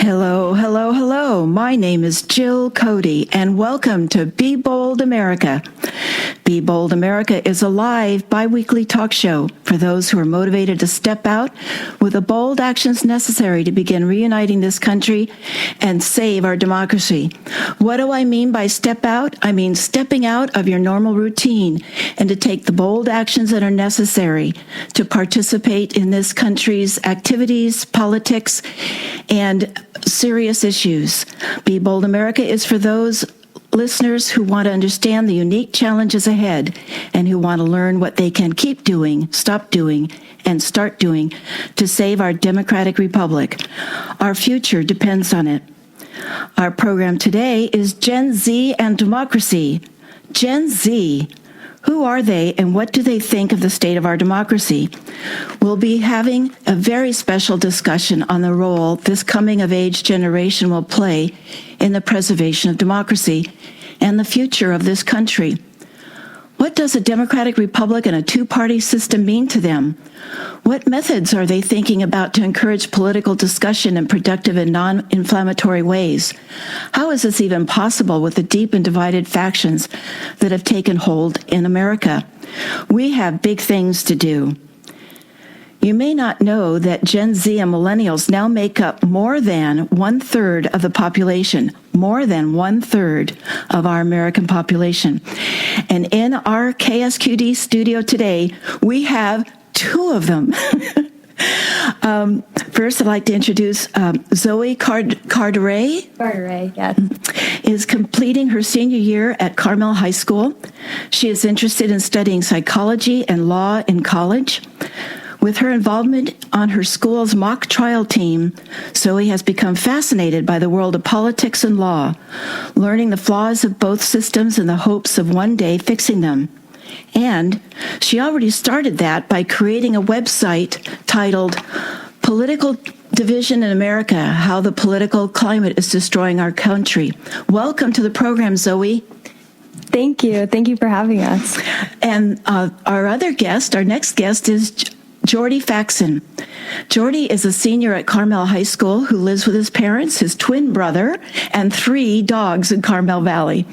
Hello, hello, hello. My name is Jill Cody, and welcome to Be Bold America. Be Bold America is a live, bi-weekly talk show for those who are motivated to step out with the bold actions necessary to begin reuniting this country and save our democracy. What do I mean by step out? I mean stepping out of your normal routine and to take the bold actions that are necessary to participate in this country's activities, politics, and serious issues. Be Bold America is for those listeners who want to understand the unique challenges ahead and who want to learn what they can keep doing, stop doing, and start doing to save our democratic republic. Our future depends on it. Our program today is Gen Z and Democracy. Gen Z. Who are they and what do they think of the state of our democracy? We'll be having a very special discussion on the role this coming-of-age generation will play in the preservation of democracy and the future of this country. What does a democratic republic and a two-party system mean to them? What methods are they thinking about to encourage political discussion in productive and non-inflammatory ways? How is this even possible with the deep and divided factions that have taken hold in America? We have big things to do. You may not know that Gen Z and millennials now make up more than one-third of the population, more than one-third of our American population. And in our KSQD studio today, we have two of them. First, I'd like to introduce Zoe Carteret. Carteret, yes. Is completing her senior year at Carmel High School. She is interested in studying psychology and law in college. With her involvement on her school's mock trial team, Zoe has become fascinated by the world of politics and law, learning the flaws of both systems in the hopes of one day fixing them. And she already started that by creating a website titled Political Division in America, How the Political Climate is Destroying Our Country. Welcome to the program, Zoe. Thank you. Thank you for having us. And our next guest is Jordy Faxon. Jordy is a senior at Carmel High School who lives with his parents, his twin brother, and 3 dogs in Carmel Valley.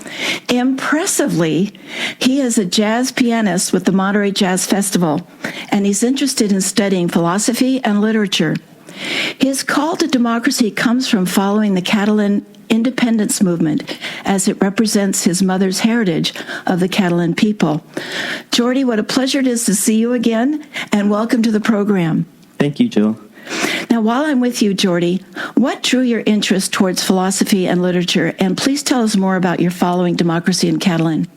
Impressively, he is a jazz pianist with the Monterey Jazz Festival, and he's interested in studying philosophy and literature. His call to democracy comes from following the Catalan independence movement as it represents his mother's heritage of the Catalan people. Jordy, what a pleasure it is to see you again, and welcome to the program. Thank you, Jill. Now, while I'm with you, Jordy, what drew your interest towards philosophy and literature? And please tell us more about your following democracy in Catalan.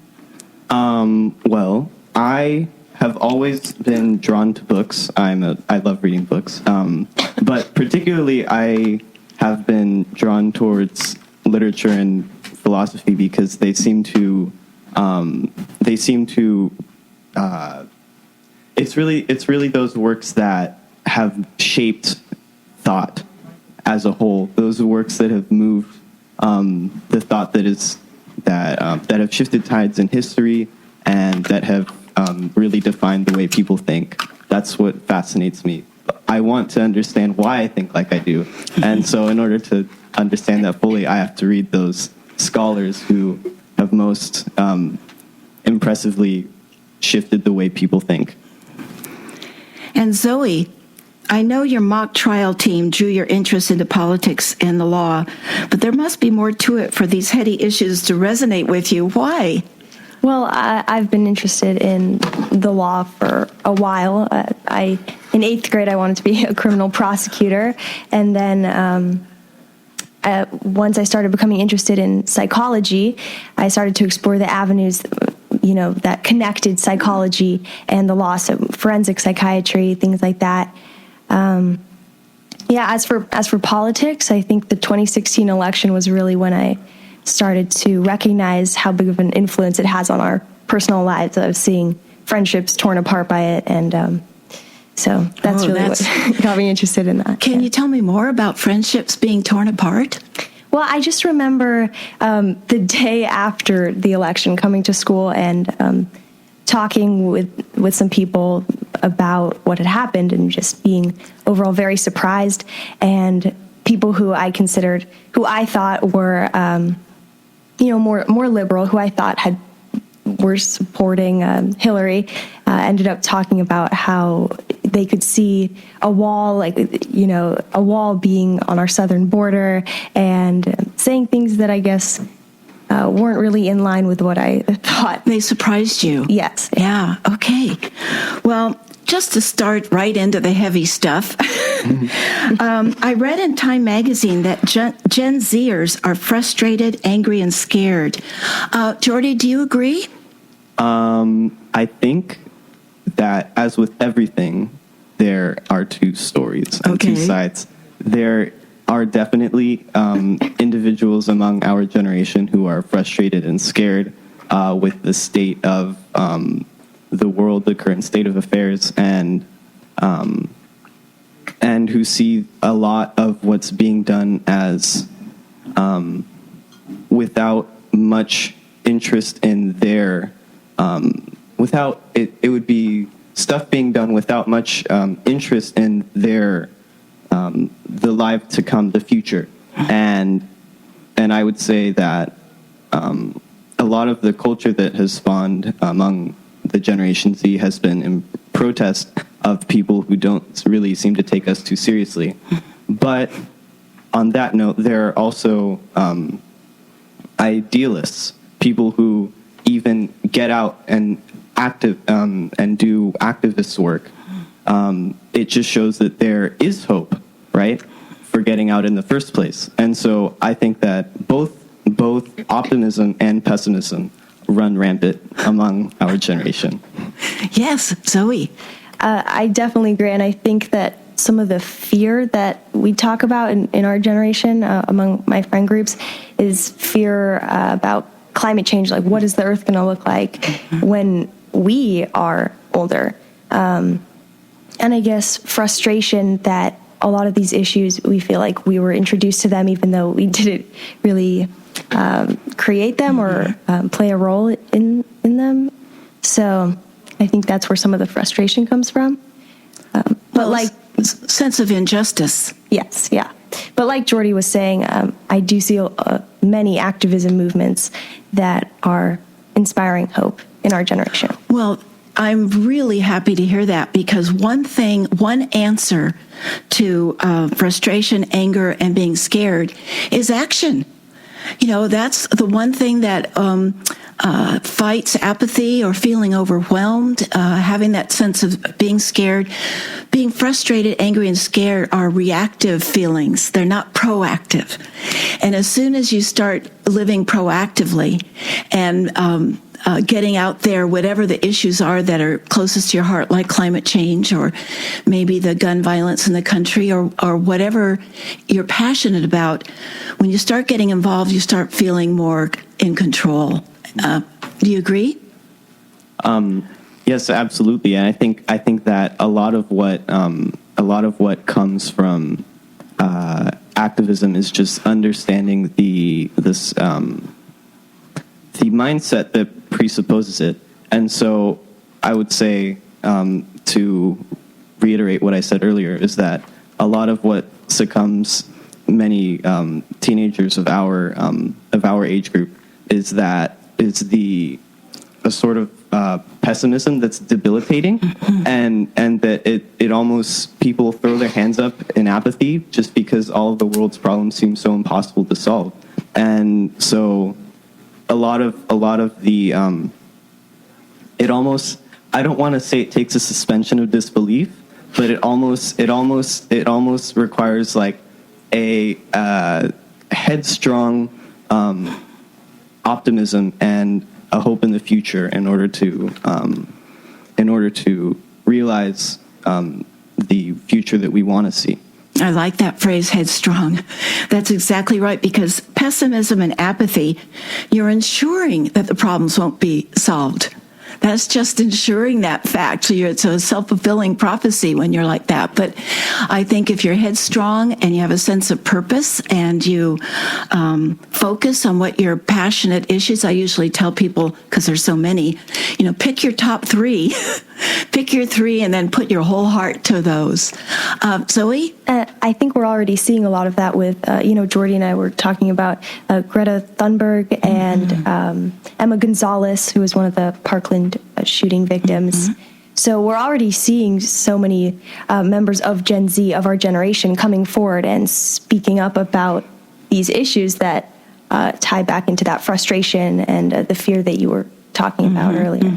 Well, I have always been drawn to books. I love reading books. But particularly, I have been drawn towards literature and philosophy because they seem to it's really those works that have shaped thought as a whole. Those are works that have moved the thought that have shifted tides in history and that have really defined the way people think. That's what fascinates me. I want to understand why I think like I do. And so in order to understand that fully, I have to read those scholars who have most impressively shifted the way people think. And Zoe, I know your mock trial team drew your interest into politics and the law, but there must be more to it for these heady issues to resonate with you. Why? Well, I've been interested in the law for a while. In 8th grade, I wanted to be a criminal prosecutor. And then once I started becoming interested in psychology, I started to explore the avenues, that connected psychology and the law, so forensic psychiatry, things like that. As for politics, I think the 2016 election was really when I started to recognize how big of an influence it has on our personal lives, of seeing friendships torn apart by it. And so that's what got me interested in that. Can you tell me more about friendships being torn apart? Well, I just remember the day after the election coming to school and talking with some people about what had happened and just being overall very surprised. And people who I thought were, more liberal, who I thought were supporting Hillary, ended up talking about how they could see a wall, a wall being on our southern border, and saying things that I guess weren't really in line with what I thought. They surprised you? Yes. Yeah, okay. Well, just to start right into the heavy stuff, I read in Time magazine that Gen Zers are frustrated, angry, and scared. Jordy, do you agree? I think that, as with everything, there are two stories and two sides. There are definitely individuals among our generation who are frustrated and scared with the state of the world, the current state of affairs, and who see a lot of what's being done as without much interest in their without it would be stuff being done without much interest in their the life to come, the future, and I would say that a lot of the culture that has spawned among the Generation Z has been in protest of people who don't really seem to take us too seriously. But on that note, there are also idealists, people who even get out and and do activist work. It just shows that there is hope, right, for getting out in the first place. And so I think that both optimism and pessimism run rampant among our generation. Yes, Zoe. I definitely agree, and I think that some of the fear that we talk about in our generation among my friend groups is fear about climate change, like what is the Earth going to look like when we are older, and I guess frustration that a lot of these issues, we feel like we were introduced to them even though we didn't really create them or play a role in them. So I think that's where some of the frustration comes from. But sense of injustice. Yes, yeah. But like Jordy was saying, I do see many activism movements that are inspiring hope in our generation. Well, I'm really happy to hear that, because one answer to frustration, anger, and being scared is action. That's the one thing that fights apathy or feeling overwhelmed, having that sense of being scared. Being frustrated, angry, and scared are reactive feelings. They're not proactive. And as soon as you start living proactively and getting out there, whatever the issues are that are closest to your heart, like climate change or maybe the gun violence in the country or whatever you're passionate about, when you start getting involved, you start feeling more in control. Do you agree? Yes, absolutely. And I think that a lot of what comes from activism is just understanding the mindset that presupposes it. And so I would say, to reiterate what I said earlier, is that a lot of what succumbs many teenagers of our age group is a sort of pessimism that's debilitating, and that it almost, people throw their hands up in apathy just because all of the world's problems seem so impossible to solve. And so a lot of the it almost, I don't want to say it takes a suspension of disbelief, but it almost requires like a headstrong optimism and a hope in the future in order to realize the future that we want to see. I like that phrase, headstrong. That's exactly right, because pessimism and apathy, you're ensuring that the problems won't be solved. That's just ensuring that fact. So it's a self-fulfilling prophecy when you're like that. But I think if you're headstrong and you have a sense of purpose and you focus on what your passionate issues, I usually tell people, because there's so many, pick your top three, pick your three, and then put your whole heart to those. Zoe? I think we're already seeing a lot of that with, Jordy and I were talking about Greta Thunberg and Emma Gonzalez, who was one of the Parkland shooting victims. So we're already seeing so many members of Gen Z, of our generation, coming forward and speaking up about these issues that tie back into that frustration and the fear that you were talking about earlier.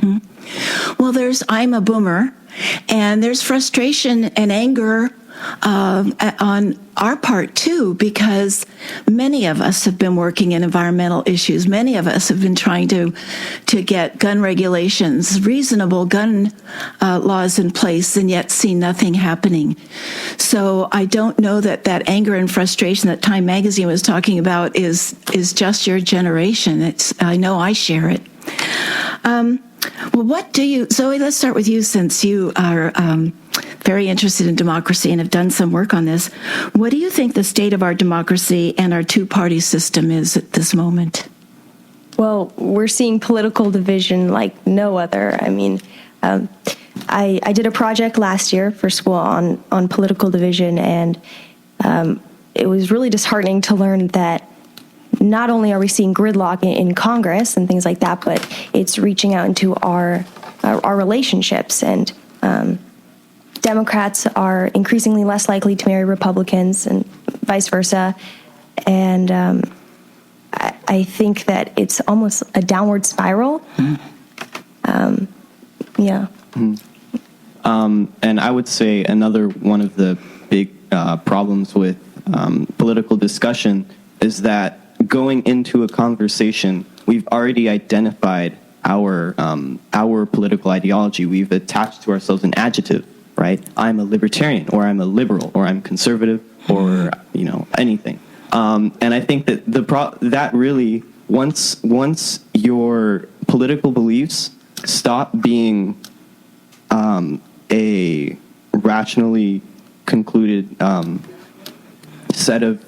Well, I'm a boomer, and there's frustration and anger on our part too, because many of us have been working in environmental issues. Many of us have been trying to get gun regulations, reasonable gun laws in place, and yet see nothing happening. So I don't know that anger and frustration that Time Magazine was talking about is just your generation. I know I share it. Well, Zoe, let's start with you, since you are very interested in democracy and have done some work on this. What do you think the state of our democracy and our two-party system is at this moment? Well, we're seeing political division like no other. I mean, I did a project last year for school on political division, and it was really disheartening to learn that not only are we seeing gridlock in Congress and things like that, but it's reaching out into our relationships. And Democrats are increasingly less likely to marry Republicans, and vice versa. And I think that it's almost a downward spiral. Yeah. And I would say another one of the big problems with political discussion is that going into a conversation, we've already identified our political ideology. We've attached to ourselves an adjective, right? I'm a libertarian, or I'm a liberal, or I'm conservative, or anything. And I think that that really, once your political beliefs stop being a rationally concluded set of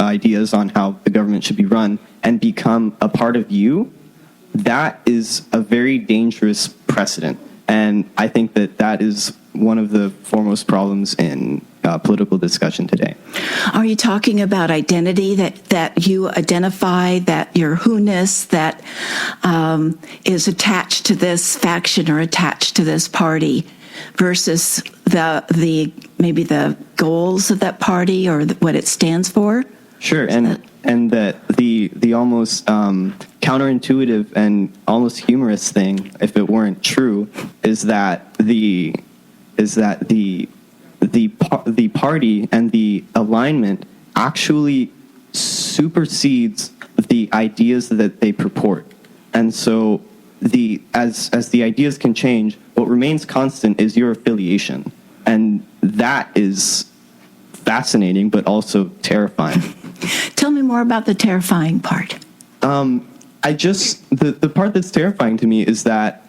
ideas on how the government should be run and become a part of you, that is a very dangerous precedent. And I think that is one of the foremost problems in political discussion today. Are you talking about identity, that you identify, that your who-ness that is attached to this faction or attached to this party, versus the maybe the goals of that party or what it stands for? Sure, and that the almost counterintuitive and almost humorous thing, if it weren't true, is that the party and the alignment actually supersedes the ideas that they purport. And so as the ideas can change, what remains constant is your affiliation. And that is fascinating, but also terrifying. Tell me more about the terrifying part. The part that's terrifying to me is that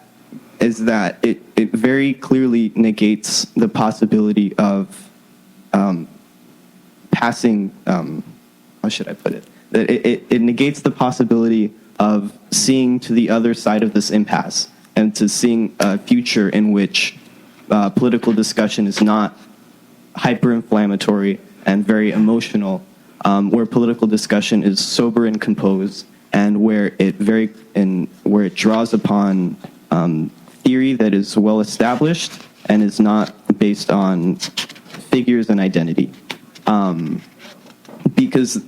it very clearly negates the possibility of passing. How should I put it? It negates the possibility of seeing to the other side of this impasse, and to seeing a future in which political discussion is not hyper-inflammatory and very emotional, where political discussion is sober and composed, and where it draws upon theory that is well established and is not based on figures and identity. Because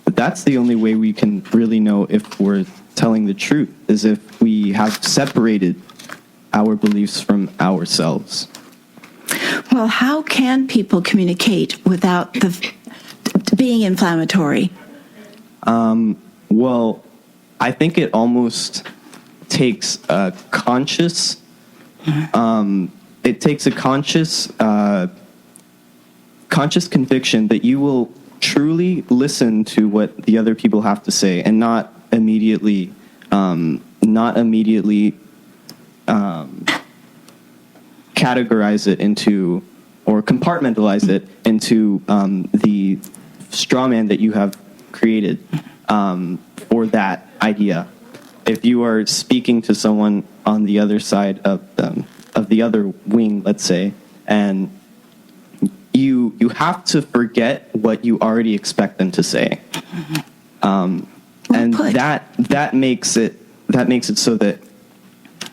that's the only way we can really know if we're telling the truth, is if we have separated our beliefs from ourselves. Well, how can people communicate without being inflammatory? Well, I think it almost takes a conscious. It takes a conscious conviction that you will truly listen to what the other people have to say, and not immediately categorize it into, or compartmentalize it into the straw man that you have created for that idea. If you are speaking to someone on the other side of the other wing, let's say, and you have to forget what you already expect them to say. And that makes it so that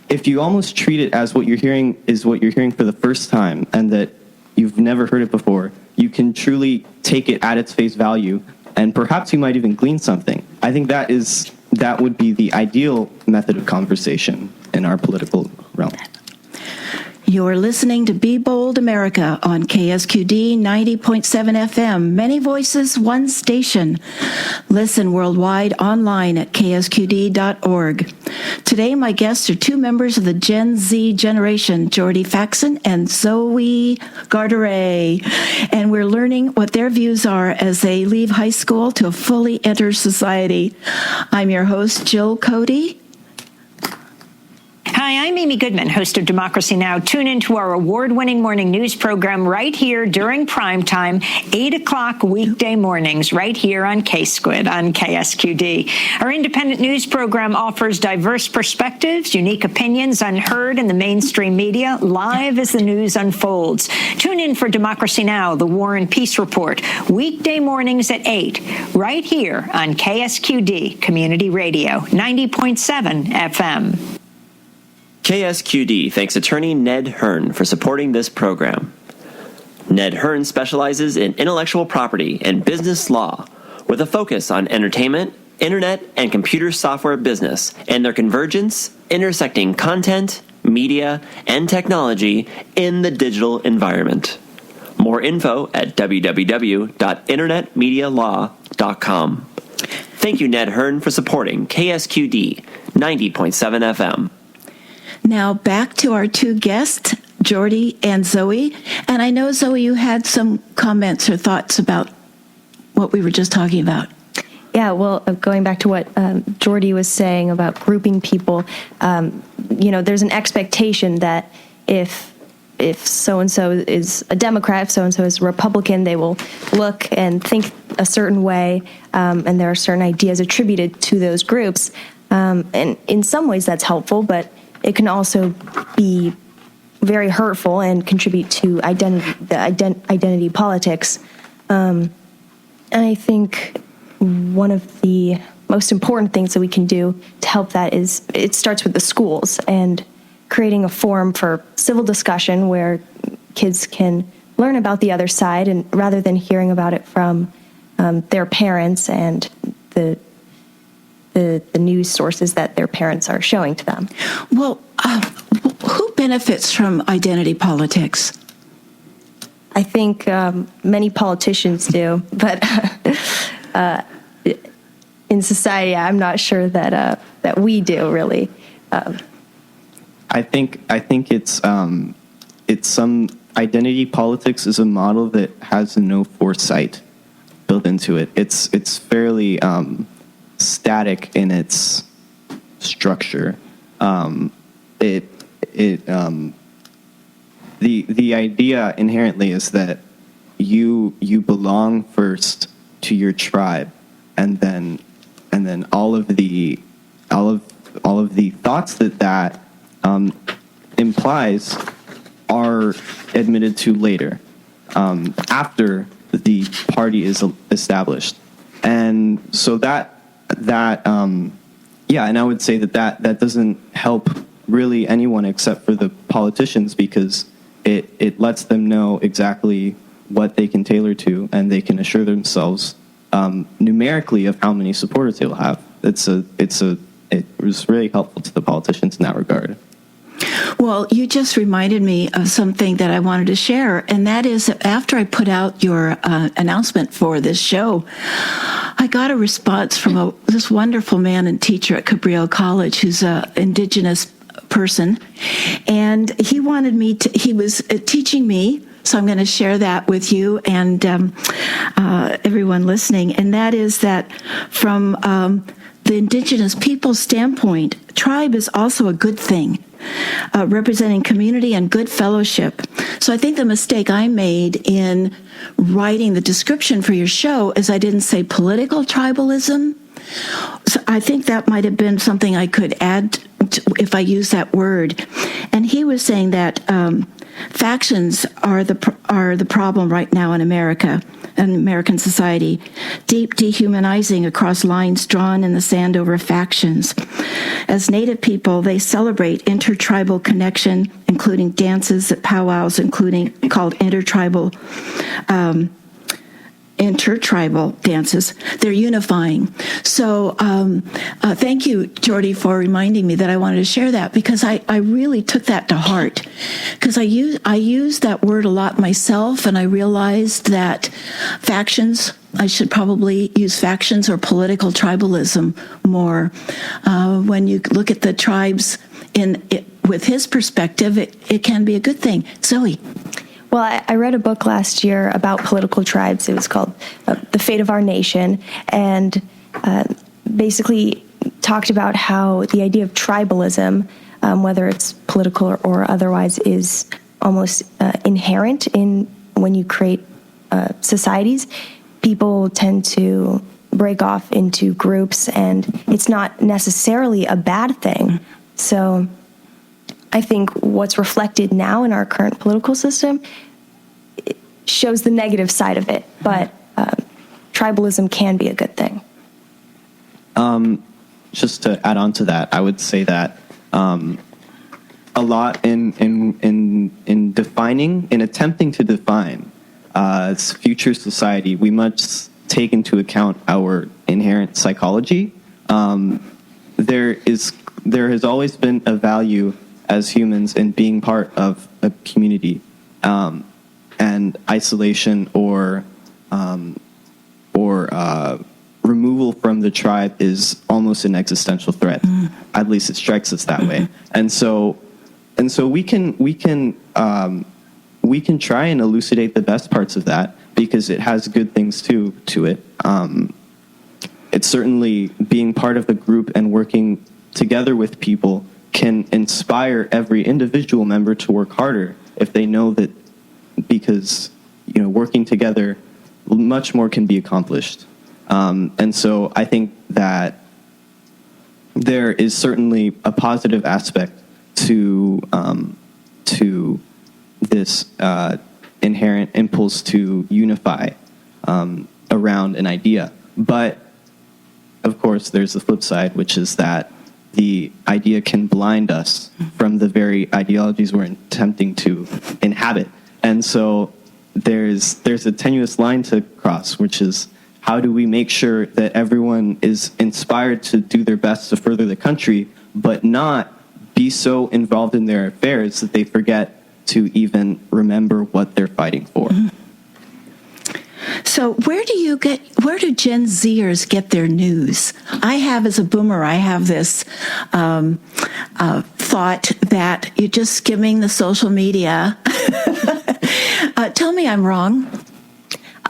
if you almost treat it as what you're hearing is what you're hearing for the first time, and that you've never heard it before, you can truly take it at its face value, and perhaps you might even glean something. I think that would be the ideal method of conversation in our political realm. You're listening to Be Bold America on KSQD 90.7 FM. Many voices, one station. Listen worldwide online at ksqd.org. Today, my guests are two members of the Gen Z generation, Jordy Faxon and Zoe Garderay. And we're learning what their views are as they leave high school to fully enter society. I'm your host, Jill Cody. Hi, I'm Amy Goodman, host of Democracy Now! Tune into our award-winning morning news program right here during prime time, 8 o'clock weekday mornings, right here on KSQD on KSQD. Our independent news program offers diverse perspectives, unique opinions unheard in the mainstream media, live as the news unfolds. Tune in for Democracy Now!, the War and Peace Report, weekday mornings at 8, right here on KSQD Community Radio, 90.7 FM. KSQD thanks attorney Ned Hearn for supporting this program. Ned Hearn specializes in intellectual property and business law with a focus on entertainment, internet, and computer software business and their convergence, intersecting content, media, and technology in the digital environment. More info at www.internetmedialaw.com. Thank you, Ned Hearn, for supporting KSQD 90.7 FM. Now back to our two guests, Jordy and Zoe. And I know, Zoe, you had some comments or thoughts about what we were just talking about. Yeah, well, going back to what Jordy was saying about grouping people, there's an expectation that if so-and-so is a Democrat, if so-and-so is a Republican, they will look and think a certain way, and there are certain ideas attributed to those groups. And in some ways that's helpful, but it can also be very hurtful and contribute to identity politics. And I think one of the most important things that we can do to help that is it starts with the schools and creating a forum for civil discussion where kids can learn about the other side, and rather than hearing about it from their parents and the news sources that their parents are showing to them. Well, who benefits from identity politics? I think many politicians do, but in society, I'm not sure that we do really. I think it's some identity politics is a model that has no foresight built into it. It's fairly static in its structure. The idea inherently is that you belong first to your tribe, and then all of the thoughts that implies are admitted to later, after the party is established. And so and I would say that doesn't help really anyone except for the politicians, because it lets them know exactly what they can tailor to, and they can assure themselves numerically of how many supporters they'll have. It was really helpful to the politicians in that regard. Well, you just reminded me of something that I wanted to share, and that is that after I put out your announcement for this show, I got a response from this wonderful man and teacher at Cabrillo College who's an indigenous person, and he was teaching me, so I'm going to share that with you and everyone listening, and that is that from the indigenous people's standpoint, tribe is also a good thing. Representing community and good fellowship. So I think the mistake I made in writing the description for your show is I didn't say political tribalism. So I think that might have been something I could add if I use that word. And he was saying that Factions are the problem right now in America and American society. Deep dehumanizing across lines drawn in the sand over factions. As Native people, they celebrate intertribal connection, including dances at powwows, called intertribal dances. They're unifying. So thank you, Jordy, for reminding me that I wanted to share that, because I really took that to heart, because I use that word a lot myself, and I realized that factions, I should probably use factions or political tribalism more. When you look at the tribes with his perspective, it can be a good thing. Zoe. Well, I read a book last year about political tribes. It was called The Fate of Our Nation, and basically talked about how the idea of tribalism, whether it's political or otherwise, is almost inherent in when you create societies. People tend to break off into groups, and it's not necessarily a bad thing. So I think what's reflected now in our current political system shows the negative side of it, but tribalism can be a good thing. Just to add on to that, I would say that a lot in defining, in attempting to define future society, we must take into account our inherent psychology. There has always been a value as humans in being part of a community, and isolation or removal from the tribe is almost an existential threat. At least it strikes us that way. And so we can try and elucidate the best parts of that, because it has good things to it. It's certainly being part of the group and working together with people can inspire every individual member to work harder if they know that, because working together, much more can be accomplished. And so I think that there is certainly a positive aspect to this inherent impulse to unify around an idea. But of course, there's the flip side, which is that the idea can blind us from the very ideologies we're attempting to inhabit. And so there's a tenuous line to cross, which is, how do we make sure that everyone is inspired to do their best to further the country, but not be so involved in their affairs that they forget to even remember what they're fighting for? So where do Gen Zers get their news? I have, as a boomer, I have this thought that you're just skimming the social media. Tell me I'm wrong.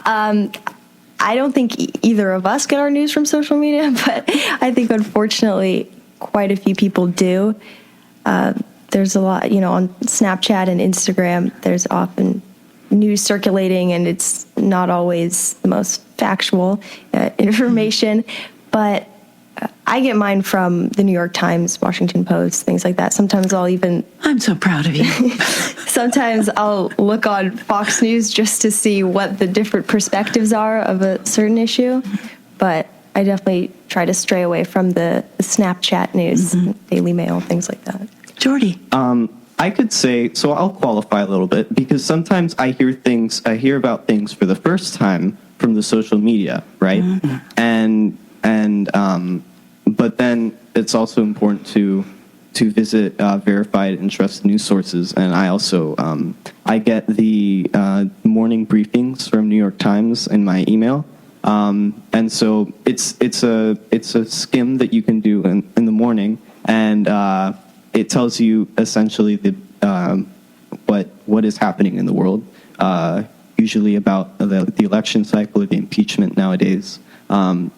I don't think either of us get our news from social media, but I think unfortunately quite a few people do. There's a lot, on Snapchat and Instagram, there's often news circulating, and it's not always the most factual information, but I get mine from the New York Times, Washington Post, things like that. Sometimes I'm so proud of you. Sometimes I'll look on Fox News just to see what the different perspectives are of a certain issue, but I definitely try to stray away from the Snapchat news, Daily Mail, things like that. Jordy. I could say, so I'll qualify a little bit, because sometimes I hear about things for the first time from the social media, right? And but then it's also important to visit verified and trusted news sources. And I also I get the morning briefings from New York Times in my email, and so it's a skim that you can do in the morning, and it tells you essentially what is happening in the world, usually about the election cycle or the impeachment nowadays, and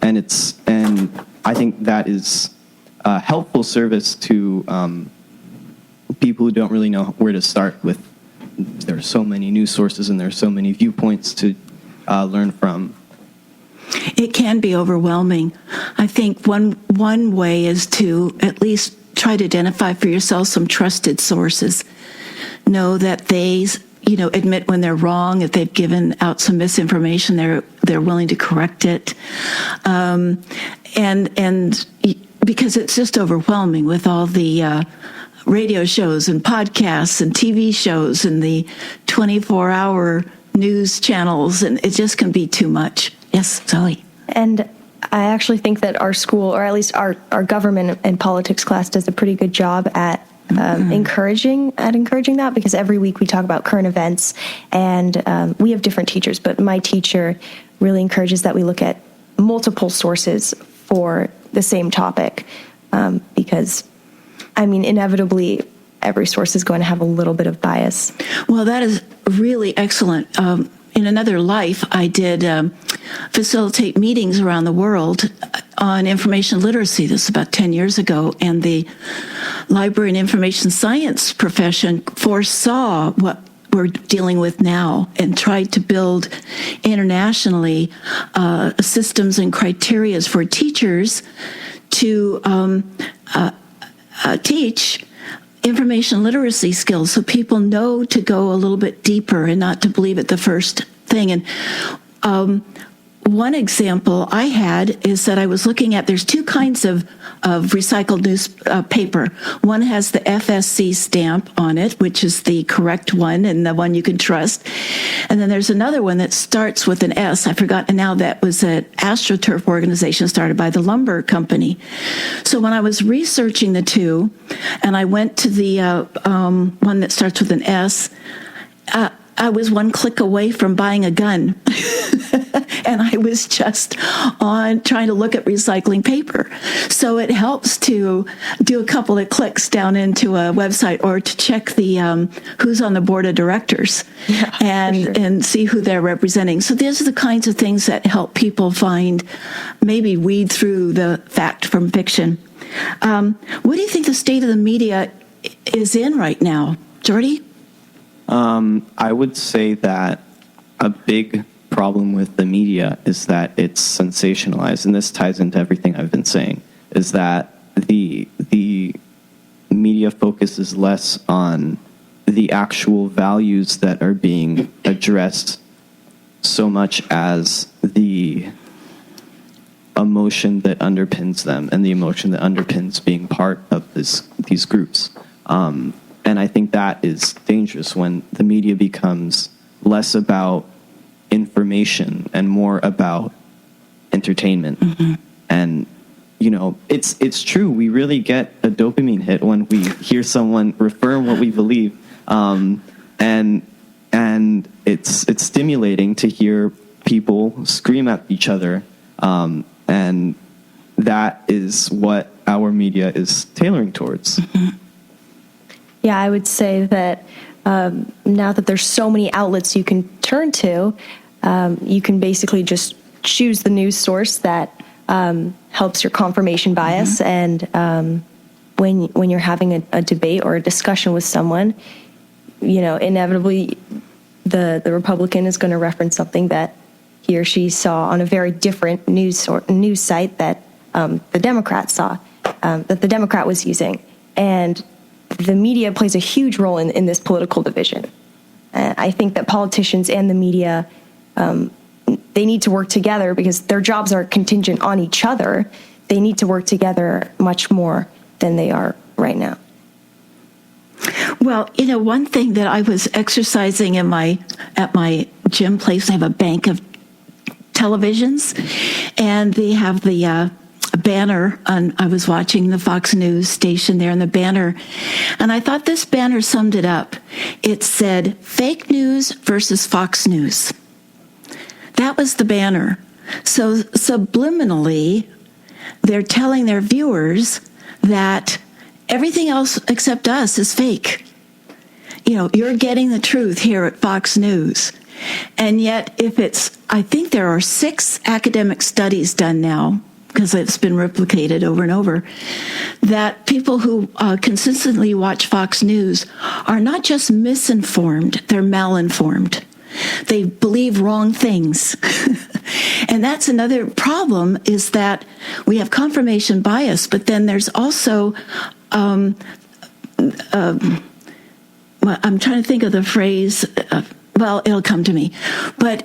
I think that is a helpful service to people who don't really know where to start with. There are so many news sources and there are so many viewpoints to learn from. It can be overwhelming. I think one way is to at least try to identify for yourself some trusted sources. know that they, admit when they're wrong, if they've given out some misinformation, they're willing to correct it. And because it's just overwhelming with all the radio shows and podcasts and TV shows and the 24-hour news channels, and it just can be too much. Yes, Zoe. And I actually think that our school, or at least our government and politics class, does a pretty good job at encouraging that, because every week we talk about current events, and we have different teachers, but my teacher really encourages that we look at multiple sources for the same topic, because, inevitably, every source is going to have a little bit of bias. Well, that is really excellent. In another life, I did facilitate meetings around the world on information literacy. This was about 10 years ago, and the library and information science profession foresaw what we're dealing with now and tried to build internationally systems and criterias for teachers to teach information literacy skills, so people know to go a little bit deeper and not to believe it the first thing. And one example I had is that I was looking at, there's two kinds of recycled newspaper. One has the FSC stamp on it, which is the correct one and the one you can trust. And then there's another one that starts with an S. I forgot now, that was an AstroTurf organization started by the lumber company. So when I was researching the two, and I went to the one that starts with an S, I was one click away from buying a gun. And I was just on trying to look at recycling paper. So it helps to do a couple of clicks down into a website, or to check the who's on the board of directors, and see who they're representing. So these are the kinds of things that help people maybe weed through the fact from fiction. What do you think the state of the media is in right now, Jordy? I would say that a big problem with the media is that it's sensationalized, and this ties into everything I've been saying, is that the media focuses less on the actual values that are being addressed so much as the emotion that underpins them, and the emotion that underpins being part of these groups. And I think that is dangerous when the media becomes less about information and more about entertainment. Mm-hmm. And it's true, we really get a dopamine hit when we hear someone reaffirm what we believe, and it's stimulating to hear people scream at each other, and that is what our media is tailoring towards. Mm-hmm. Yeah, I would say that now that there's so many outlets you can turn to, you can basically just choose the news source that helps your confirmation bias. Mm-hmm. And when you're having a debate or a discussion with someone, inevitably the Republican is going to reference something that he or she saw on a very different news site that the Democrat saw, that the Democrat was using. And the media plays a huge role in this political division. I think that politicians and the media, they need to work together, because their jobs are contingent on each other. They need to work together much more than they are right now. Well, one thing that I was exercising at my gym place, I have a bank of televisions, and they have the banner on. I was watching the Fox News station there, and the banner, and I thought this banner summed it up. It said, "Fake news versus Fox News." That was the banner. So subliminally, they're telling their viewers that everything else except us is fake. You're getting the truth here at Fox News. And yet, I think there are 6 academic studies done now, because it's been replicated over and over, that people who consistently watch Fox News are not just misinformed, they're malinformed. They believe wrong things. And that's another problem, is that we have confirmation bias, but then there's also well, I'm trying to think of the phrase. Well, it'll come to me, but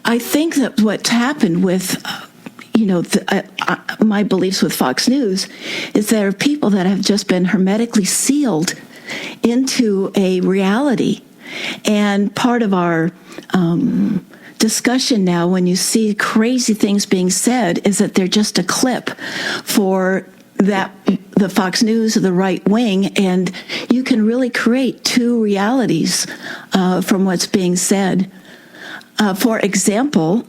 I think that what's happened with, my beliefs with Fox News is there are people that have just been hermetically sealed into a reality, and part of our discussion now, when you see crazy things being said, is that they're just a clip for that the Fox News or the right wing, and you can really create two realities from what's being said. For example,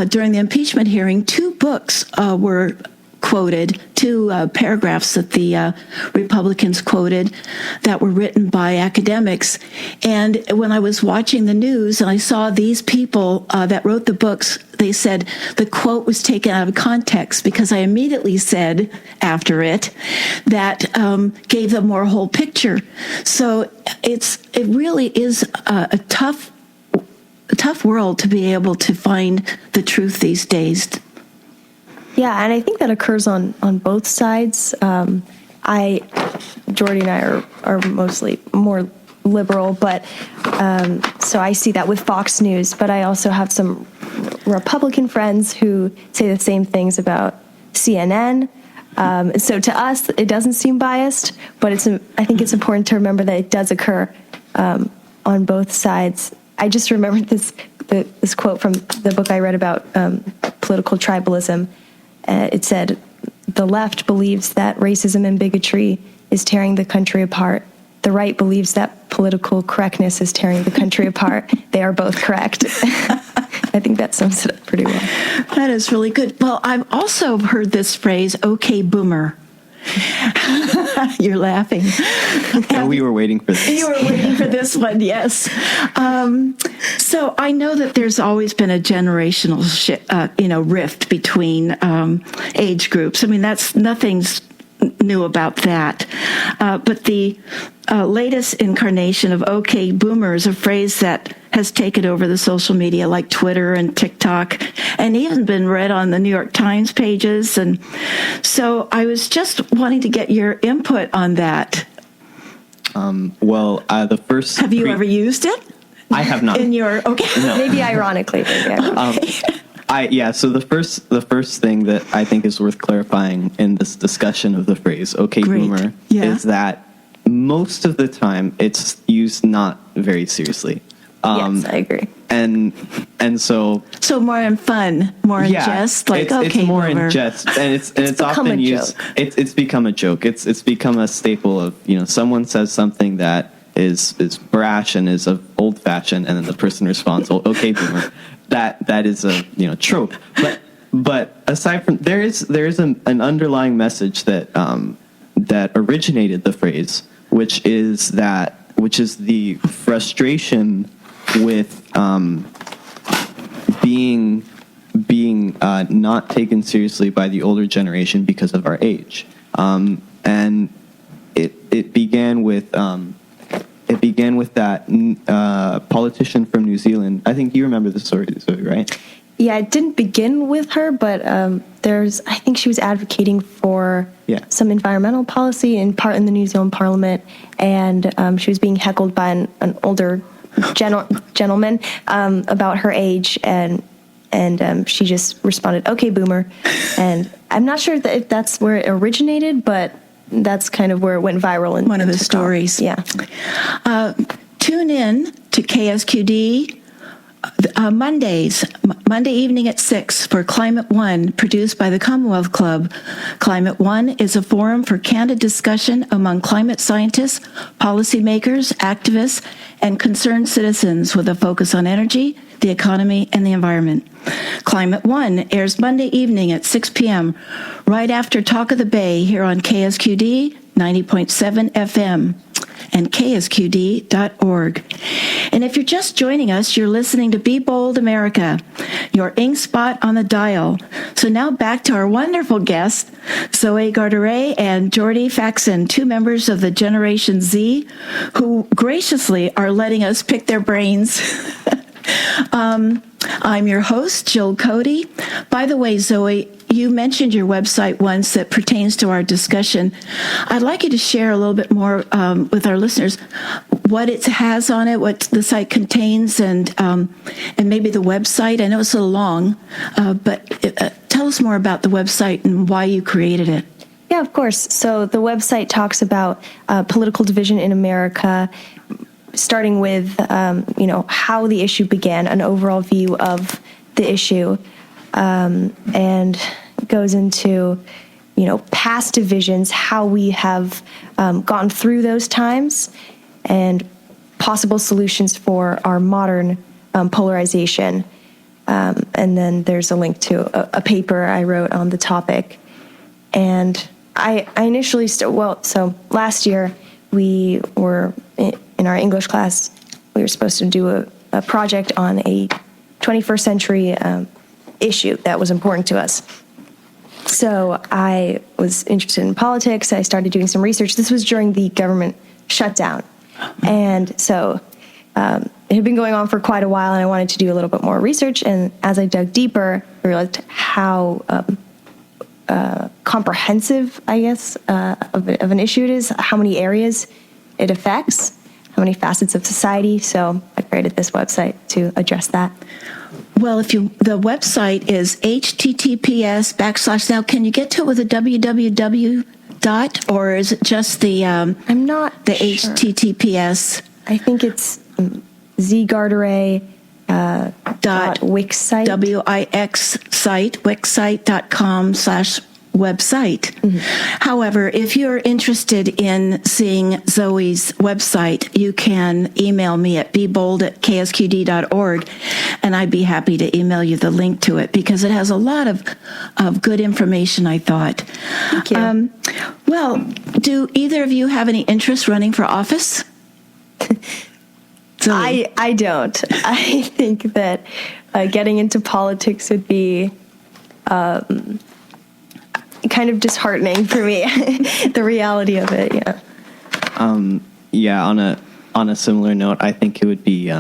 during the impeachment hearing, two books were quoted, two paragraphs that the Republicans quoted that were written by academics. And when I was watching the news and I saw these people that wrote the books, they said the quote was taken out of context, because I immediately said after it that gave them more whole picture. So it really is a tough world to be able to find the truth these days. Yeah, and I think that occurs on both sides. Jordy and I are mostly more liberal, but so I see that with Fox News. But I also have some Republican friends who say the same things about CNN. So to us, it doesn't seem biased, but I think it's important to remember that it does occur on both sides. I just remembered this quote from the book I read about political tribalism. It said, "The left believes that racism and bigotry is tearing the country apart. The right believes that political correctness is tearing the country apart. They are both correct." I think that sums it up pretty well. That is really good. Well, I've also heard this phrase, "Okay, boomer." You're laughing. We were waiting for this. You were waiting for this one, yes. So I know that there's always been a generational rift between age groups. I mean, nothing's new about that. But the latest incarnation of "Okay, boomer" is a phrase that has taken over the social media like Twitter and TikTok, and even been read on the New York Times pages. And so I was just wanting to get your input on that. The first... Have you ever used it? I have not. Okay. No. Maybe ironically. So the first thing that I think is worth clarifying in this discussion of the phrase "Okay, Great. boomer" Yeah. is that most of the time it's used not very seriously. Yes, I agree. And so more in fun, more in jest, like it's okay, more boomer. in jest, and it's become often a used. joke. It's become a joke. It's become a staple of someone says something that is brash and is of old fashioned, and then the person responds, "Oh, okay, boomer." That is a trope. But aside from there is an underlying message that that originated the phrase, which is the frustration with being not taken seriously by the older generation because of our age, and it began with that politician from New Zealand. I think you remember the story, Zoe, right? Yeah, it didn't begin with her, but I think she was advocating for some environmental policy, in part in the New Zealand Parliament, and she was being heckled by an older gentleman about her age, and she just responded, "Okay, boomer," and I'm not sure if that's where it originated, but that's kind of where it went viral. And one of the stories. Yeah. Tune in to KSQD Monday evening at 6 for Climate One, produced by the Commonwealth Club. Climate One is a forum for candid discussion among climate scientists, policymakers, activists, and concerned citizens with a focus on energy, the economy, and the environment. Climate One airs Monday evening at 6 p.m., right after Talk of the Bay here on KSQD 90.7 FM and ksqd.org. And if you're just joining us, you're listening to Be Bold America, your ink spot on the dial. So now back to our wonderful guests, Zoe Garderay and Jordy Faxon, two members of the Generation Z, who graciously are letting us pick their brains. I'm your host, Jill Cody. By the way, Zoe, you mentioned your website once that pertains to our discussion. I'd like you to share a little bit more with our listeners. what it has on it, what the site contains, and maybe the website? I know it's a little long, but tell us more about the website and why you created it. Yeah, of course. So the website talks about political division in America, starting with how the issue began, an overall view of the issue, and goes into past divisions, how we have gone through those times, and possible solutions for our modern polarization. And then there's a link to a paper I wrote on the topic. And I initially, so last year we were in our English class, we were supposed to do a project on a 21st century issue that was important to us. So I was interested in politics. I started doing some research. This was during the government shutdown. And so it had been going on for quite a while, and I wanted to do a little bit more research. And as I dug deeper, I realized how comprehensive, I guess, of an issue it is, how many areas it affects, how many facets of society. So I created this website to address that. Well, the website is https:/. Now, can you get to it with a www dot, or is it just the I'm not the sure. HTTPS? I think it's zgarderay dot wixsite. Wix site, wixsite.com/website. However, if you're interested in seeing Zoe's website, you can email me at bebold@ksqd.org, and I'd be happy to email you the link to it because it has a lot of good information, I thought. Thank you. Well, do either of you have any interest running for office? Zoe. I don't. I think that getting into politics would be kind of disheartening for me. The reality of it, yeah. On a similar note, I think it would be.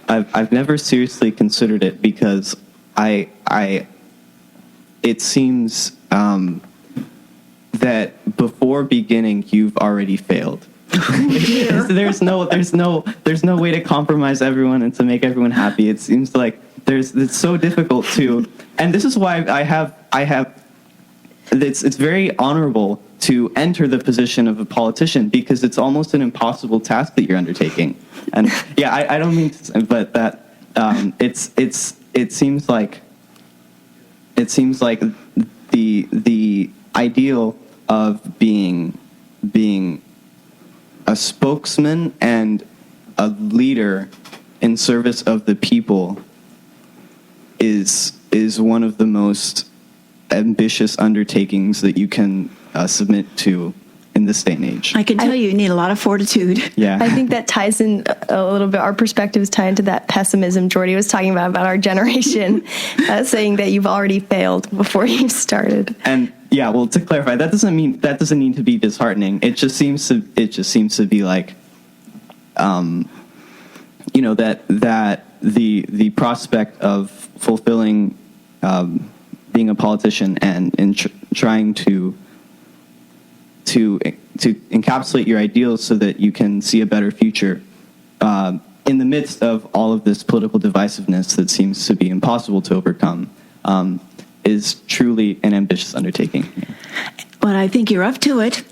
I've never seriously considered it because it seems that before beginning you've already failed. There's no way to compromise everyone and to make everyone happy. It seems like it's so difficult to, and this is why I have. It's very honorable to enter the position of a politician because it's almost an impossible task that you're undertaking. And yeah, I don't mean to, but that it seems like the ideal of being a spokesman and a leader in service of the people is one of the most ambitious undertakings that you can submit to in this day and age. I can tell you need a lot of fortitude. Yeah. I think that ties in a little bit, our perspectives tie into that pessimism Jordy was talking about our generation, saying that you've already failed before you've started. And yeah, well, to clarify, that doesn't need to be disheartening. It just seems to be like, that the prospect of fulfilling, being a politician and trying to encapsulate your ideals so that you can see a better future in the midst of all of this political divisiveness that seems to be impossible to overcome is truly an ambitious undertaking. But I think you're up to it.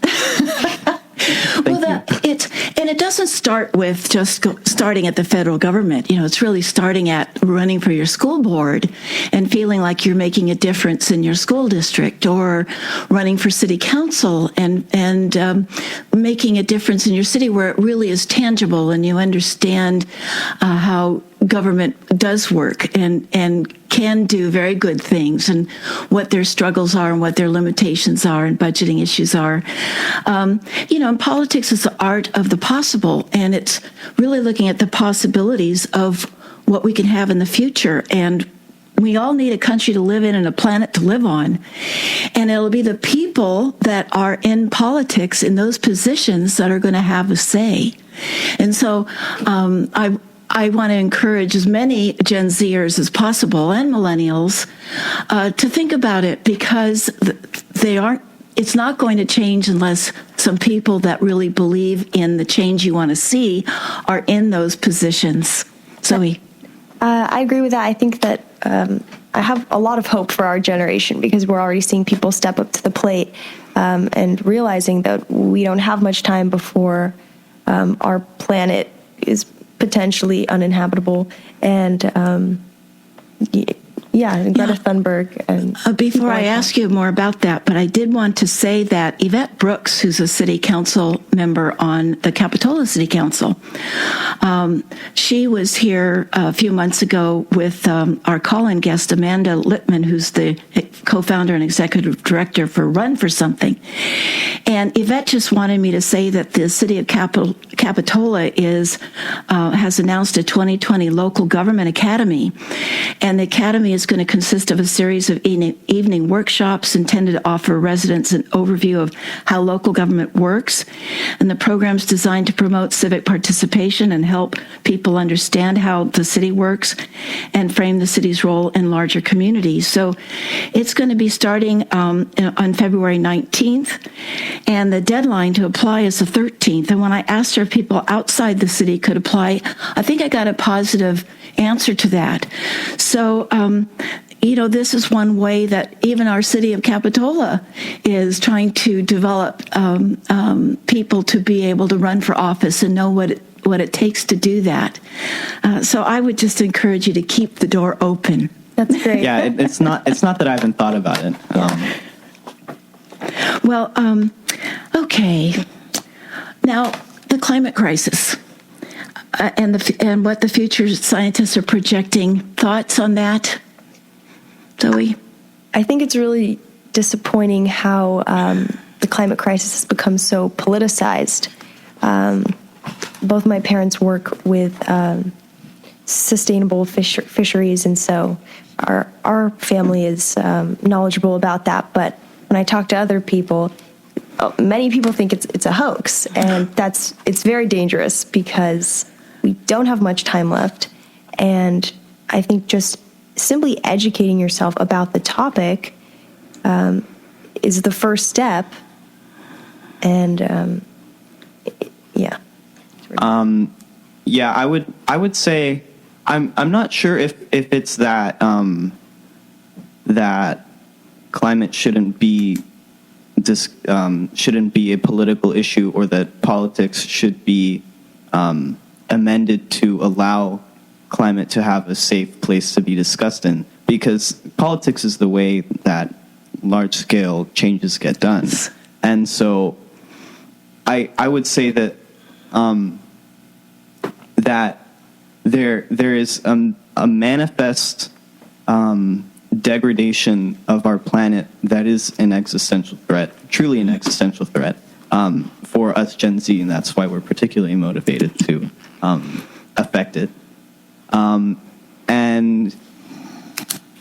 It doesn't start with just starting at the federal government. It's really starting at running for your school board and feeling like you're making a difference in your school district, or running for city council and making a difference in your city where it really is tangible and you understand how government does work and can do very good things, and what their struggles are and what their limitations are and budgeting issues are. And politics is the art of the possible, and it's really looking at the possibilities of what we can have in the future. And we all need a country to live in and a planet to live on. And it'll be the people that are in politics in those positions that are going to have a say. And so I want to encourage as many Gen Zers as possible and millennials to think about it, because it's not going to change unless some people that really believe in the change you want to see are in those positions. Zoe. I agree with that. I think that I have a lot of hope for our generation because we're already seeing people step up to the plate and realizing that we don't have much time before our planet is potentially uninhabitable. And Greta Thunberg. And before I ask you more about that, but I did want to say that Yvette Brooks, who's a city council member on the Capitola City Council, she was here a few months ago with our call-in guest, Amanda Littman, who's the co-founder and executive director for Run for Something. And Yvette just wanted me to say that the city of Capitola has announced a 2020 local government academy, and the academy is going to consist of a series of evening workshops intended to offer residents an overview of how local government works. And the program's designed to promote civic participation and help people understand how the city works and frame the city's role in larger communities. So it's going to be starting on February 19th, and the deadline to apply is the 13th. And when I asked her if people outside the city could apply, I think I got a positive answer to that. So, this is one way that even our city of Capitola is trying to develop people to be able to run for office and know what it takes to do that. So I would just encourage you to keep the door open. That's great. Yeah, it's not that I haven't thought about it. Okay. Now, the climate crisis and what the future scientists are projecting. Thoughts on that, Zoe? I think it's really disappointing how the climate crisis has become so politicized. Both my parents work with sustainable fisheries, and so our family is knowledgeable about that. But when I talk to other people, many people think it's a hoax, and it's very dangerous because we don't have much time left. And I think just simply educating yourself about the topic is the first step. And I would say I'm not sure if it's that that climate shouldn't be a political issue, or that politics should be amended to allow climate to have a safe place to be discussed in, because politics is the way that large-scale changes get done. And so I would say that that there is a manifest degradation of our planet that is an existential threat, truly an existential threat for us Gen Z, and that's why we're particularly motivated to affect it. And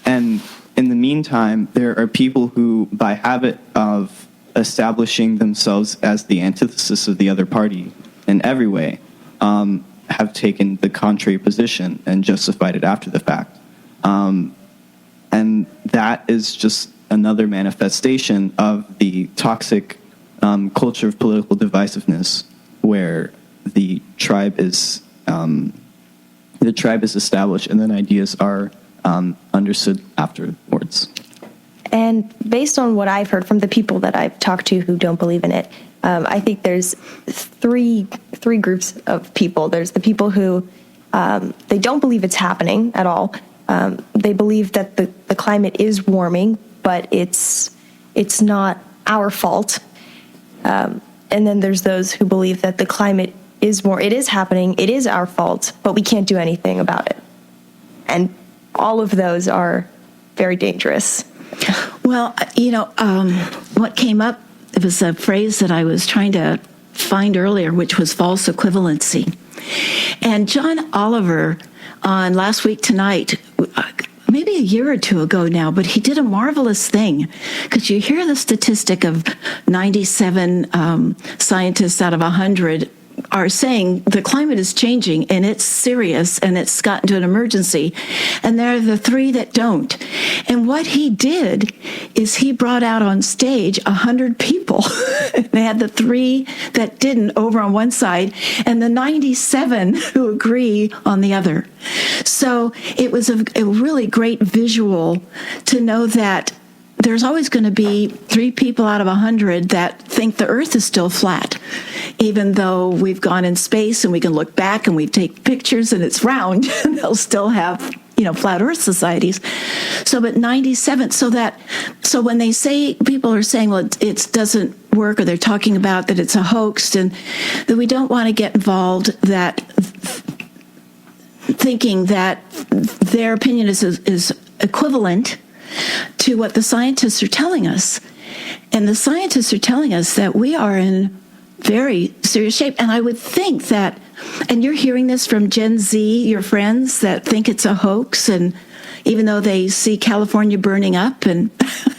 in the meantime, there are people who, by habit of establishing themselves as the antithesis of the other party in every way, have taken the contrary position and justified it after the fact. And that is just another manifestation of the toxic culture of political divisiveness, where the tribe is established and then ideas are understood afterwards. And based on what I've heard from the people that I've talked to who don't believe in it, I think there's three groups of people. There's the people who they don't believe it's happening at all. They believe that the climate is warming, but it's not our fault. And then there's those who believe that the climate it is happening, it is our fault, but we can't do anything about it. And all of those are very dangerous. Well, what came up, it was a phrase that I was trying to find earlier, which was false equivalency. And John Oliver on Last Week Tonight, maybe a year or two ago now, but he did a marvelous thing, because you hear the statistic of 97 scientists out of 100 are saying the climate is changing and it's serious and it's gotten to an emergency. And there are the three that don't. And what he did is he brought out on stage 100 people. They had the three that didn't over on one side and the 97 who agree on the other. So it was a really great visual to know that there's always going to be 3 people out of 100 that think the earth is still flat, even though we've gone in space and we can look back and we take pictures and it's round. They'll still have, flat earth societies. So, but 97, so when they say, people are saying, well, it doesn't work, or they're talking about that it's a hoax, and that we don't want to get involved that thinking that their opinion is equivalent to what the scientists are telling us. And the scientists are telling us that we are in very serious shape. And I would think that, and you're hearing this from Gen Z, your friends that think it's a hoax, and even though they see California burning up. And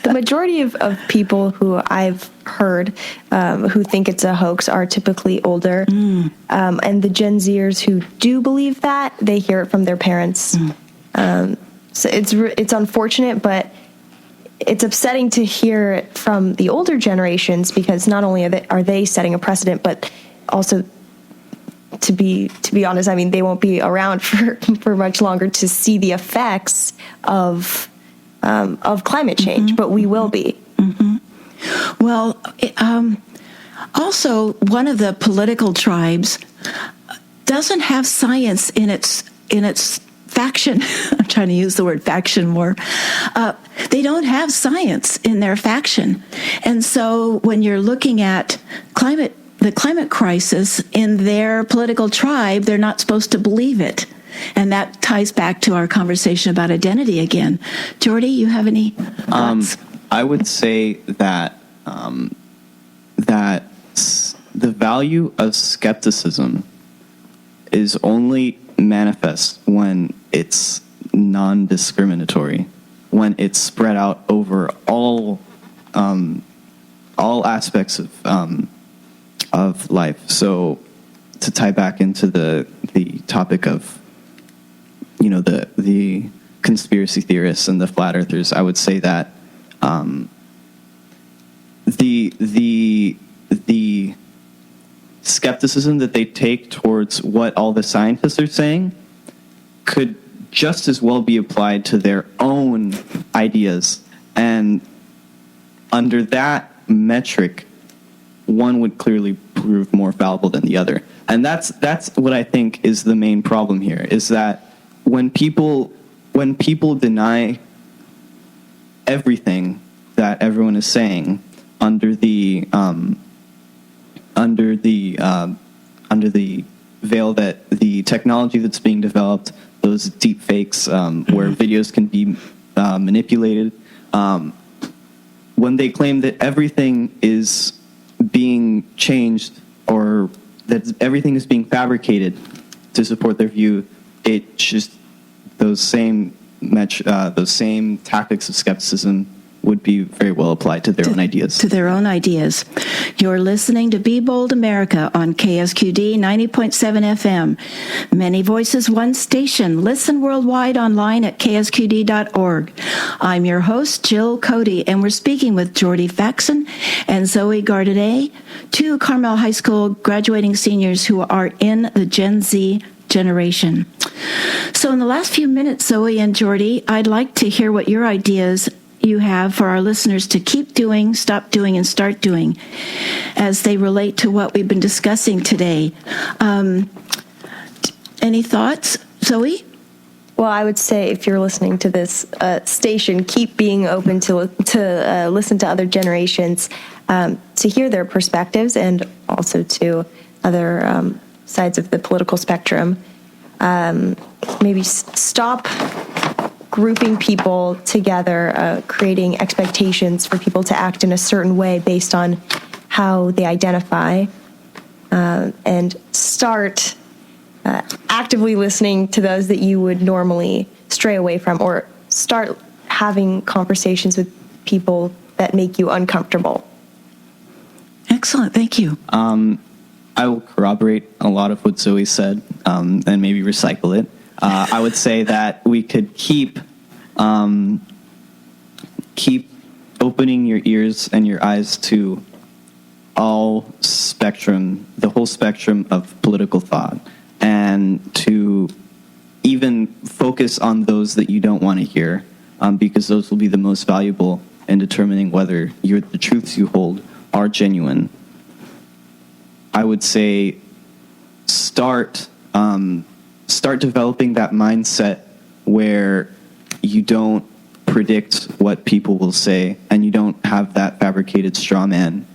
the majority of people who I've heard who think it's a hoax are typically older. And the Gen Zers who do believe that, they hear it from their parents. So it's unfortunate, but it's upsetting to hear it from the older generations, because not only are they setting a precedent, but also, to be honest, I mean, they won't be around for much longer to see the effects of climate change, but we will be. Well, also one of the political tribes doesn't have science in its faction. I'm trying to use the word faction more. They don't have science in their faction. And so when you're looking at the climate crisis in their political tribe, they're not supposed to believe it. And that ties back to our conversation about identity again. Jordy, you have any thoughts? I would say that that the value of skepticism is only manifest when it's non-discriminatory, when it's spread out over all aspects of life. So to tie back into the topic of the conspiracy theorists and the flat earthers, I would say that the skepticism that they take towards what all the scientists are saying could just as well be applied to their own ideas. And under that metric, one would clearly prove more fallible than the other. And that's what I think is the main problem here, is that when people deny everything that everyone is saying under the veil that the technology that's being developed, those deep fakes where videos can be manipulated, when they claim that everything is being changed or that everything is being fabricated to support their view, it's just those same tactics of skepticism would be very well applied to their own ideas. To their own ideas. You're listening to Be Bold America on KSQD 90.7 FM. Many voices, one station. Listen worldwide online at ksqd.org. I'm your host, Jill Cody, and we're speaking with Jordy Faxon and Zoe Gardinet, 2 Carmel High School graduating seniors who are in the Gen Z generation. So in the last few minutes, Zoe and Jordy, I'd like to hear what your ideas you have for our listeners to keep doing, stop doing, and start doing as they relate to what we've been discussing today. Any thoughts, Zoe? Well, I would say if you're listening to this station, keep being open to listen to other generations, to hear their perspectives, and also to other sides of the political spectrum. Maybe stop grouping people together, creating expectations for people to act in a certain way based on how they identify, and start actively listening to those that you would normally stray away from, or start having conversations with people that make you uncomfortable. Excellent. Thank you. I will corroborate a lot of what Zoe said, and maybe recycle it. I would say that we could keep opening your ears and your eyes to the whole spectrum of political thought, and to even focus on those that you don't want to hear, because those will be the most valuable in determining whether the truths you hold are genuine. I would say start developing that mindset where you don't predict what people will say, and you don't have that fabricated straw man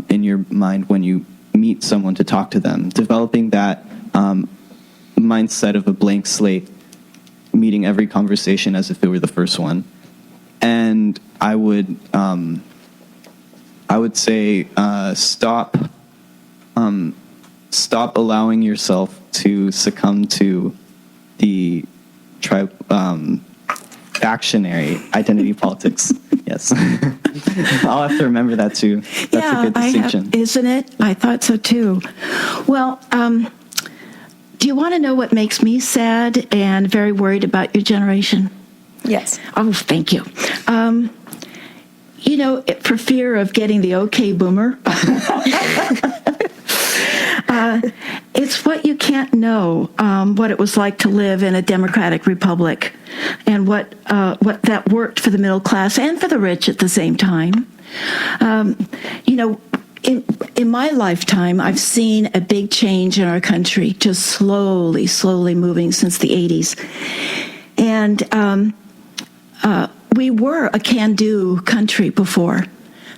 in your mind when you meet someone to talk to them. Developing that mindset of a blank slate, meeting every conversation as if it were the first one. And I would say stop allowing yourself to succumb to the factionary identity politics. Yes. I'll have to remember that too. That's a good distinction. Isn't it? I thought so too. Well, do you want to know what makes me sad and very worried about your generation? Yes. Oh, thank you. For fear of getting the okay boomer, it's what you can't know, what it was like to live in a democratic republic, and what that worked for the middle class and for the rich at the same time. In my lifetime, I've seen a big change in our country, just slowly moving since the 80s. And we were a can-do country before,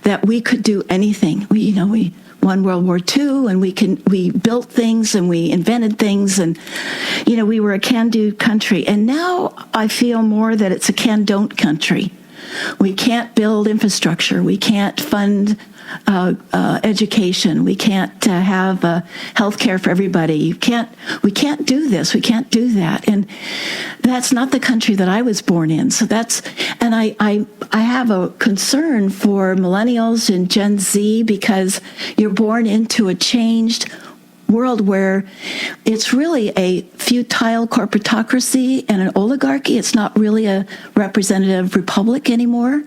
that we could do anything. We won World War II, and we built things and we invented things, and we were a can-do country. And now I feel more that it's a can-don't country. We can't build infrastructure. We can't fund education. We can't have health care for everybody. We can't do this. We can't do that. And that's not the country that I was born in. So I have a concern for millennials and Gen Z, because you're born into a changed world where it's really a futile corporatocracy and an oligarchy. It's not really a representative republic anymore.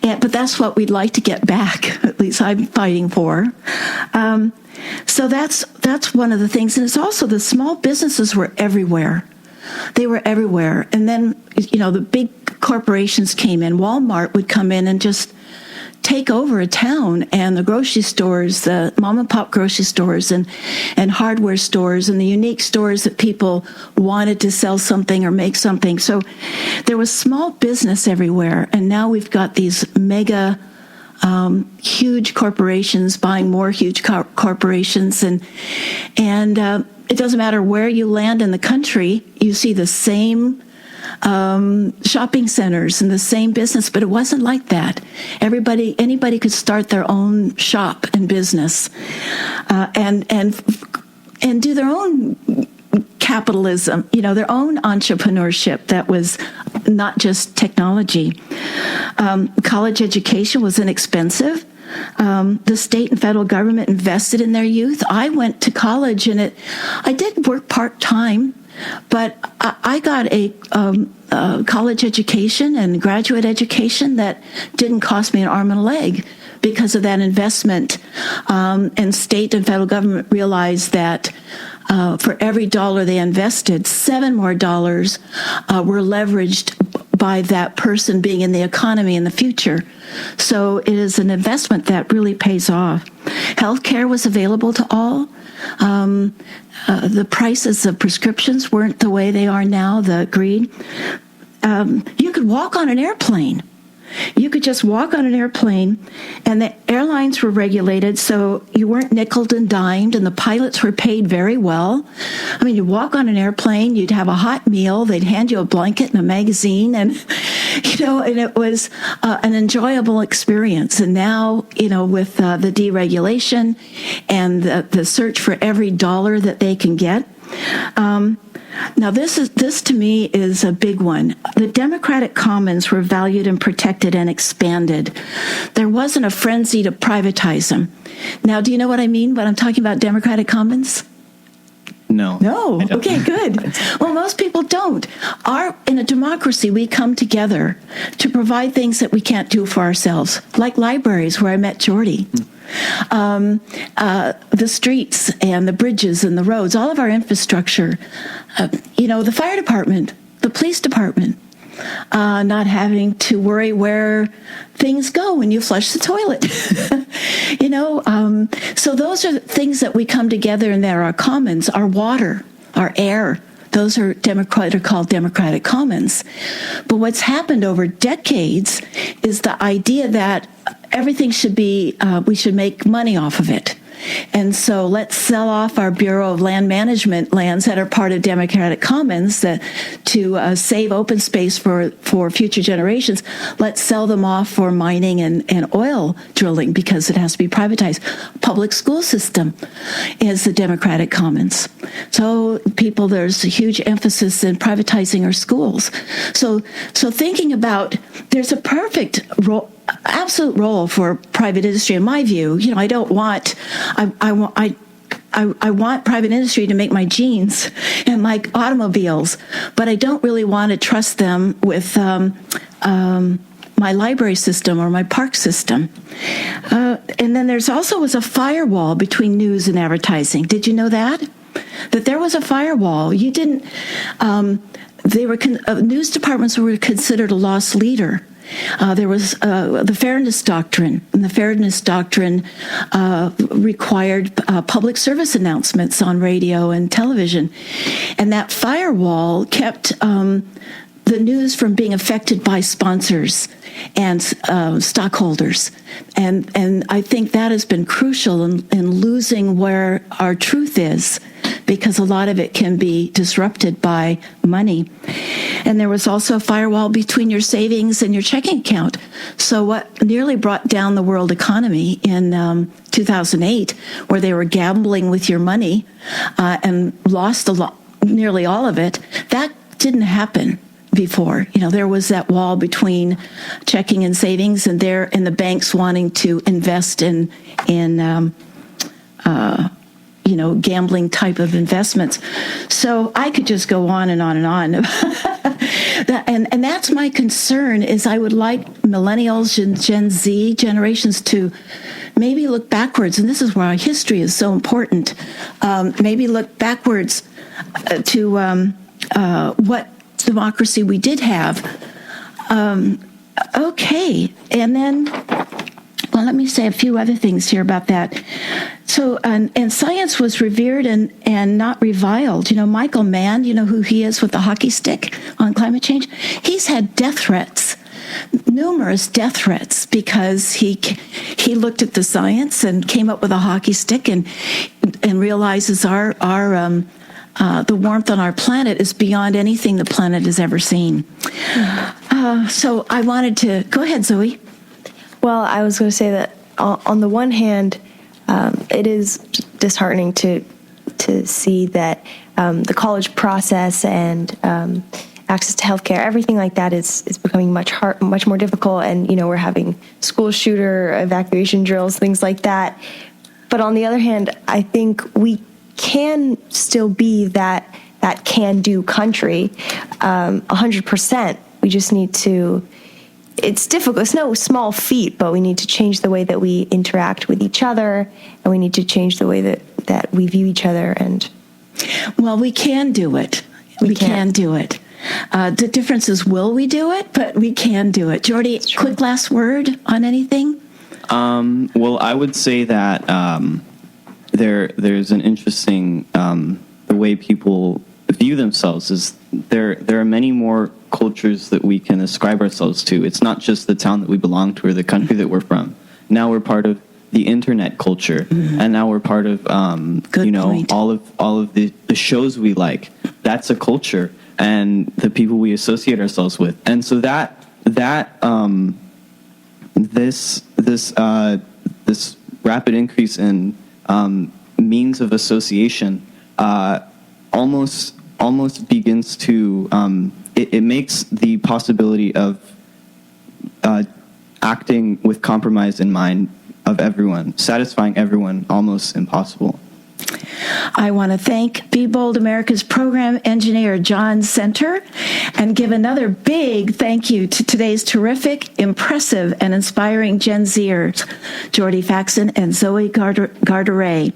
But that's what we'd like to get back. At least I'm fighting for. So that's one of the things. And it's also the small businesses were everywhere. They were everywhere. And then, the big corporations came in. Walmart would come in and just take over a town, and the grocery stores, the mom and pop grocery stores and hardware stores, and the unique stores that people wanted to sell something or make something. So there was small business everywhere. And now we've got these mega, huge corporations buying more huge corporations. And it doesn't matter where you land in the country, you see the same shopping centers and the same business, but it wasn't like that. Anybody could start their own shop and business, and do their own capitalism, their own entrepreneurship that was not just technology. College education was inexpensive. The state and federal government invested in their youth. I went to college, and I did work part-time, but I got a college education and graduate education that didn't cost me an arm and a leg because of that investment. And state and federal government realized that for every dollar they invested, $7 more were leveraged by that person being in the economy in the future. So it is an investment that really pays off. Healthcare was available to all. The prices of prescriptions weren't the way they are now, the greed. You could walk on an airplane. You could just walk on an airplane, and the airlines were regulated, so you weren't nickeled and dimed, and the pilots were paid very well. I mean, you'd walk on an airplane, you'd have a hot meal, they'd hand you a blanket and a magazine, and it was an enjoyable experience. And now, with the deregulation and the search for every dollar that they can get, Now, this to me is a big one. The Democratic Commons were valued and protected and expanded. There wasn't a frenzy to privatize them. Now, do you know what I mean when I'm talking about Democratic Commons? No. No. Okay, good. Well, most people don't. In a democracy, we come together to provide things that we can't do for ourselves, like libraries, where I met Jordy. The streets and the bridges and the roads, all of our infrastructure, the fire department, the police department, not having to worry where things go when you flush the toilet. So those are things that we come together and there are commons, our water, our air. Those are called Democratic Commons. But what's happened over decades is the idea that everything should be, we should make money off of it. And so let's sell off our Bureau of Land Management lands that are part of Democratic Commons to save open space for future generations. Let's sell them off for mining and oil drilling because it has to be privatized. Public school system is the Democratic Commons. So there's a huge emphasis in privatizing our schools. So thinking about, there's a perfect absolute role for private industry in my view. I don't want I want private industry to make my jeans and my automobiles, but I don't really want to trust them with my library system or my park system. And then there's also was a firewall between news and advertising. Did you know that there was a firewall? You didn't. News departments were considered a lost leader. There was the Fairness Doctrine, and the Fairness Doctrine required public service announcements on radio and television. And that firewall kept the news from being affected by sponsors and stockholders. And I think that has been crucial in losing where our truth is, because a lot of it can be disrupted by money. And there was also a firewall between your savings and your checking account. So what nearly brought down the world economy in 2008, where they were gambling with your money and lost nearly all of it, that didn't happen before. There was that wall between checking and savings, and the banks wanting to invest in gambling type of investments. So I could just go on and on and on. And that's my concern, is I would like millennials and Gen Z generations to maybe look backwards, and this is why history is so important, maybe look backwards to what democracy we did have. Okay, and then, well, let me say a few other things here about that. So, and science was revered and not reviled. Michael Mann, who he is with the hockey stick on climate change? He's had death threats, numerous death threats, because he looked at the science and came up with a hockey stick and realizes the warmth on our planet is beyond anything the planet has ever seen. So I wanted to go ahead, Zoe. Well, I was going to say that on the one hand, it is disheartening to see that the college process and access to healthcare, everything like that is becoming much more difficult. And we're having school shooter evacuation drills, things like that. But on the other hand, I think we can still be that can-do country, 100%. We just need to. It's difficult. It's no small feat, but we need to change the way that we interact with each other, and we need to change the way that we view each other. And well, we can do it. We can do it. The difference is, will we do it? But we can do it. Jordy, quick last word on anything? Well, I would say that there's an interesting the way people view themselves is there are many more cultures that we can ascribe ourselves to. It's not just the town that we belong to or the country that we're from. Now we're part of the internet culture, and now we're part of point. all of the shows we like. That's a culture, and the people we associate ourselves with. And so this rapid increase in means of association almost begins to it makes the possibility of acting with compromise in mind of everyone, satisfying everyone, almost impossible. I want to thank Be Bold America's program engineer, John Center, and give another big thank you to today's terrific, impressive, and inspiring Gen Zers, Jordy Faxon and Zoe Garderay.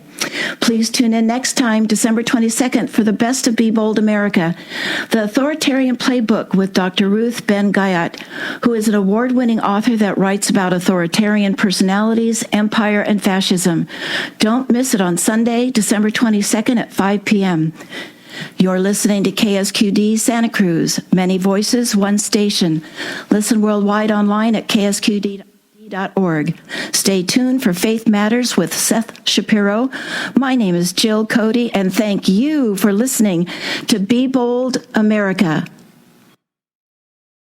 Please tune in next time, December 22nd, for the best of Be Bold America, the Authoritarian Playbook with Dr. Ruth Ben-Gayat, who is an award-winning author that writes about authoritarian personalities, empire, and fascism. Don't miss it on Sunday, December 22nd at 5 p.m. You're listening to KSQD Santa Cruz, many voices, one station. Listen worldwide online at KSQD.org. Stay tuned for Faith Matters with Seth Shapiro. My name is Jill Cody, and thank you for listening to Be Bold America.